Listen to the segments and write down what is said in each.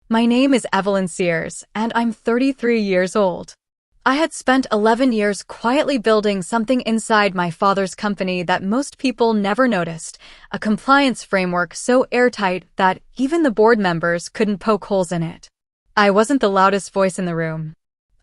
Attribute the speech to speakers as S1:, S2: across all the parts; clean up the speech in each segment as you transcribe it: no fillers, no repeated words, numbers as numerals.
S1: My name is Evelyn Sears, and I'm 33 years old. I had spent 11 years quietly building something inside my father's company that most people never noticed, a compliance framework so airtight that even the board members couldn't poke holes in it. I wasn't the loudest voice in the room.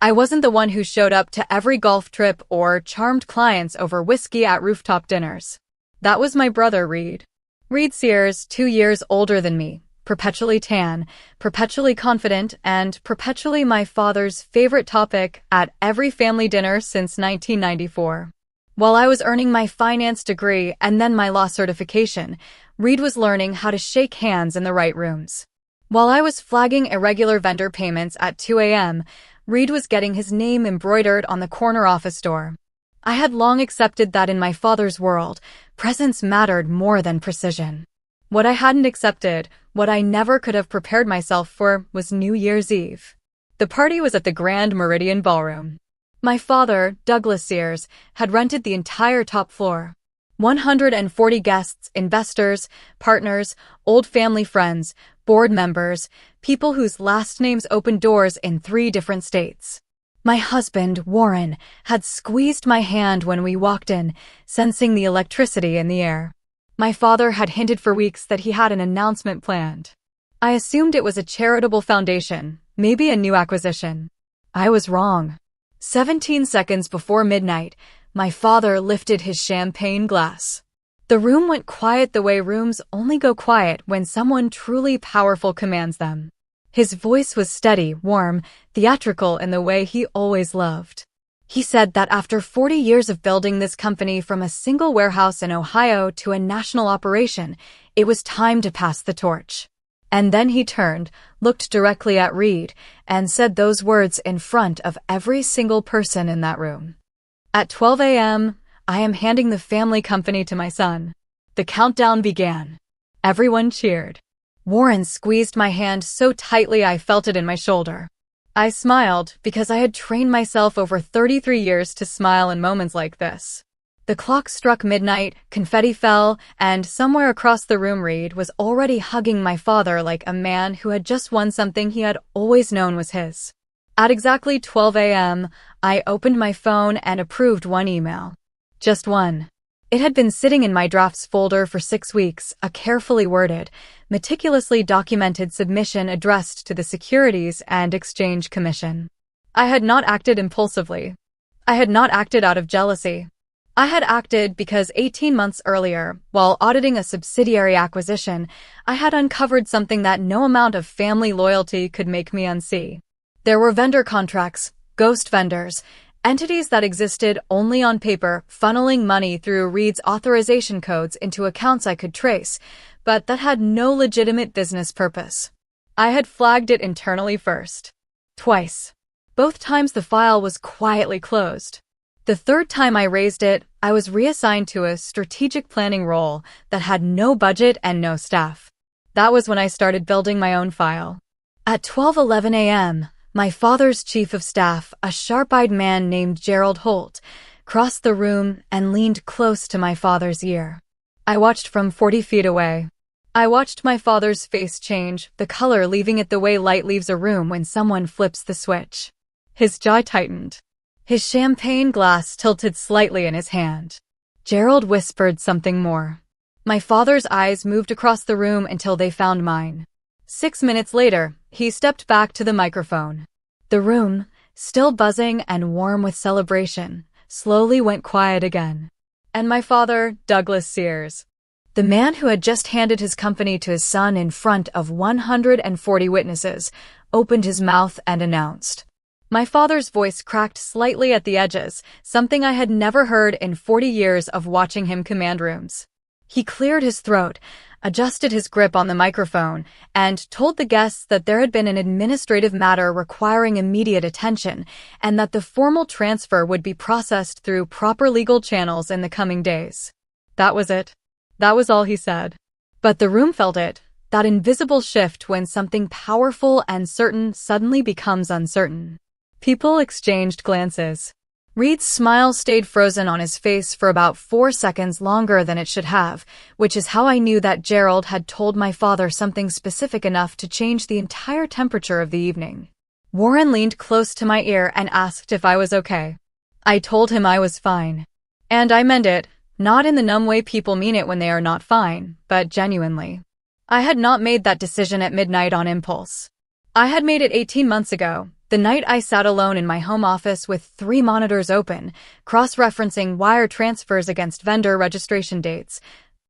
S1: I wasn't the one who showed up to every golf trip or charmed clients over whiskey at rooftop dinners. That was my brother, Reed. Reed Sears, 2 years older than me, perpetually tan, perpetually confident, and perpetually my father's favorite topic at every family dinner since 1994. While I was earning my finance degree and then my law certification, Reed was learning how to shake hands in the right rooms. While I was flagging irregular vendor payments at 2 a.m., Reed was getting his name embroidered on the corner office door. I had long accepted that in my father's world, presence mattered more than precision. What I hadn't accepted, what I never could have prepared myself for, was New Year's Eve. The party was at the Grand Meridian Ballroom. My father, Douglas Sears, had rented the entire top floor. 140 guests, investors, partners, old family friends, board members, people whose last names opened doors in 3 different states. My husband, Warren, had squeezed my hand when we walked in, sensing the electricity in the air. My father had hinted for weeks that he had an announcement planned. I assumed it was a charitable foundation, maybe a new acquisition. I was wrong. 17 seconds before midnight, my father lifted his champagne glass. The room went quiet the way rooms only go quiet when someone truly powerful commands them. His voice was steady, warm, theatrical in the way he always loved. He said that after 40 years of building this company from a single warehouse in Ohio to a national operation, it was time to pass the torch. And then he turned, looked directly at Reed, and said those words in front of every single person in that room. At 12 a.m., I am handing the family company to my son. The countdown began. Everyone cheered. Warren squeezed my hand so tightly I felt it in my shoulder. I smiled because I had trained myself over 33 years to smile in moments like this. The clock struck midnight, confetti fell, and somewhere across the room Reed was already hugging my father like a man who had just won something he had always known was his. At exactly 12 a.m., I opened my phone and approved one email. Just one. It had been sitting in my drafts folder for 6 weeks, a carefully worded, meticulously documented submission addressed to the Securities and Exchange Commission. I had not acted impulsively. I had not acted out of jealousy. I had acted because 18 months earlier, while auditing a subsidiary acquisition, I had uncovered something that no amount of family loyalty could make me unsee. There were vendor contracts, ghost vendors, entities that existed only on paper, funneling money through Reed's authorization codes into accounts I could trace, but that had no legitimate business purpose. I had flagged it internally first. Twice. Both times the file was quietly closed. The third time I raised it, I was reassigned to a strategic planning role that had no budget and no staff. That was when I started building my own file. At 12:11 a.m., my father's chief of staff, a sharp-eyed man named Gerald Holt, crossed the room and leaned close to my father's ear. I watched from 40 feet away. I watched my father's face change, the color leaving it the way light leaves a room when someone flips the switch. His jaw tightened. His champagne glass tilted slightly in his hand. Gerald whispered something more. My father's eyes moved across the room until they found mine. 6 minutes later, he stepped back to the microphone. The room, still buzzing and warm with celebration, slowly went quiet again. And my father, Douglas Sears, the man who had just handed his company to his son in front of 140 witnesses, opened his mouth and announced. My father's voice cracked slightly at the edges, something I had never heard in 40 years of watching him command rooms. He cleared his throat, adjusted his grip on the microphone, and told the guests that there had been an administrative matter requiring immediate attention, and that the formal transfer would be processed through proper legal channels in the coming days. That was it. That was all he said. But the room felt it, that invisible shift when something powerful and certain suddenly becomes uncertain. People exchanged glances. Reed's smile stayed frozen on his face for about 4 seconds longer than it should have, which is how I knew that Gerald had told my father something specific enough to change the entire temperature of the evening. Warren leaned close to my ear and asked if I was okay. I told him I was fine. And I meant it, not in the numb way people mean it when they are not fine, but genuinely. I had not made that decision at midnight on impulse. I had made it 18 months ago, the night I sat alone in my home office with 3 monitors open, cross-referencing wire transfers against vendor registration dates,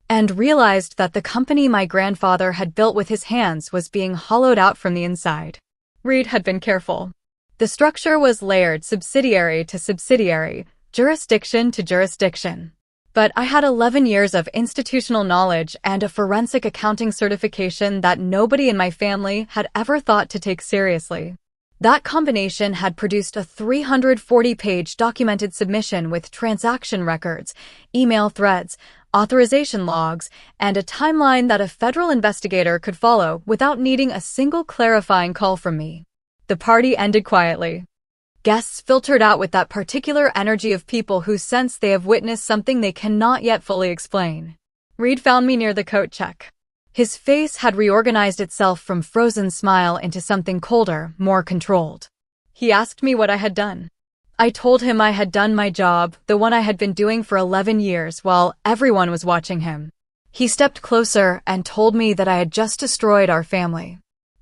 S1: and realized that the company my grandfather had built with his hands was being hollowed out from the inside. Reed had been careful. The structure was layered subsidiary to subsidiary, jurisdiction to jurisdiction. But I had 11 years of institutional knowledge and a forensic accounting certification that nobody in my family had ever thought to take seriously. That combination had produced a 340-page documented submission with transaction records, email threads, authorization logs, and a timeline that a federal investigator could follow without needing a single clarifying call from me. The party ended quietly. Guests filtered out with that particular energy of people who sense they have witnessed something they cannot yet fully explain. Reed found me near the coat check. His face had reorganized itself from frozen smile into something colder, more controlled. He asked me what I had done. I told him I had done my job, the one I had been doing for 11 years while everyone was watching him. He stepped closer and told me that I had just destroyed our family.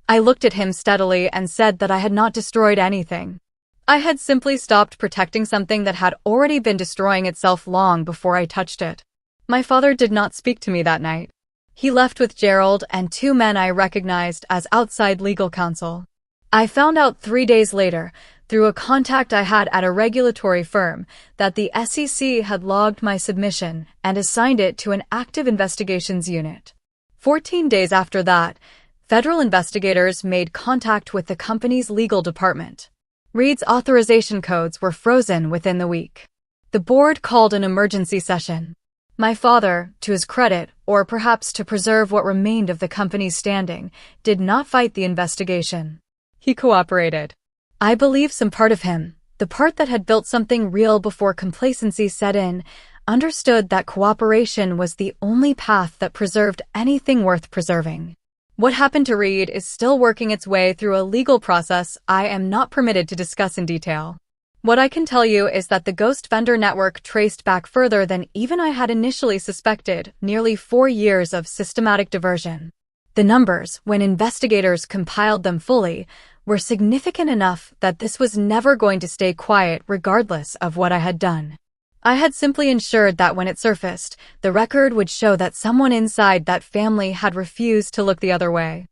S1: I looked at him steadily and said that I had not destroyed anything. I had simply stopped protecting something that had already been destroying itself long before I touched it. My father did not speak to me that night. He left with Gerald and 2 men I recognized as outside legal counsel. I found out 3 days later, through a contact I had at a regulatory firm, that the SEC had logged my submission and assigned it to an active investigations unit. 14 days after that, federal investigators made contact with the company's legal department. Reed's authorization codes were frozen within the week. The board called an emergency session. My father, to his credit, or perhaps to preserve what remained of the company's standing, did not fight the investigation. He cooperated. I believe some part of him, the part that had built something real before complacency set in, understood that cooperation was the only path that preserved anything worth preserving. What happened to Reed is still working its way through a legal process I am not permitted to discuss in detail. What I can tell you is that the ghost vendor network traced back further than even I had initially suspected, nearly 4 years of systematic diversion. The numbers, when investigators compiled them fully, were significant enough that this was never going to stay quiet regardless of what I had done. I had simply ensured that when it surfaced, the record would show that someone inside that family had refused to look the other way.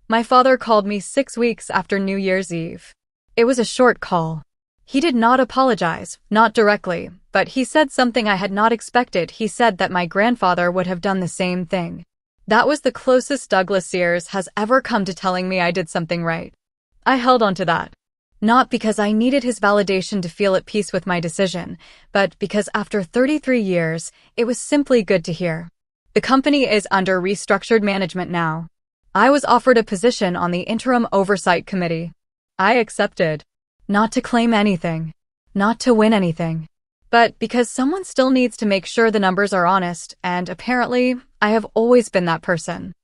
S1: My father called me 6 weeks after New Year's Eve. It was a short call. He did not apologize, not directly, but he said something I had not expected. He said that my grandfather would have done the same thing. That was the closest Douglas Sears has ever come to telling me I did something right. I held on to that. Not because I needed his validation to feel at peace with my decision, but because after 33 years, it was simply good to hear. The company is under restructured management now. I was offered a position on the interim oversight committee. I accepted. Not to claim anything. Not to win anything. But because someone still needs to make sure the numbers are honest, and apparently, I have always been that person.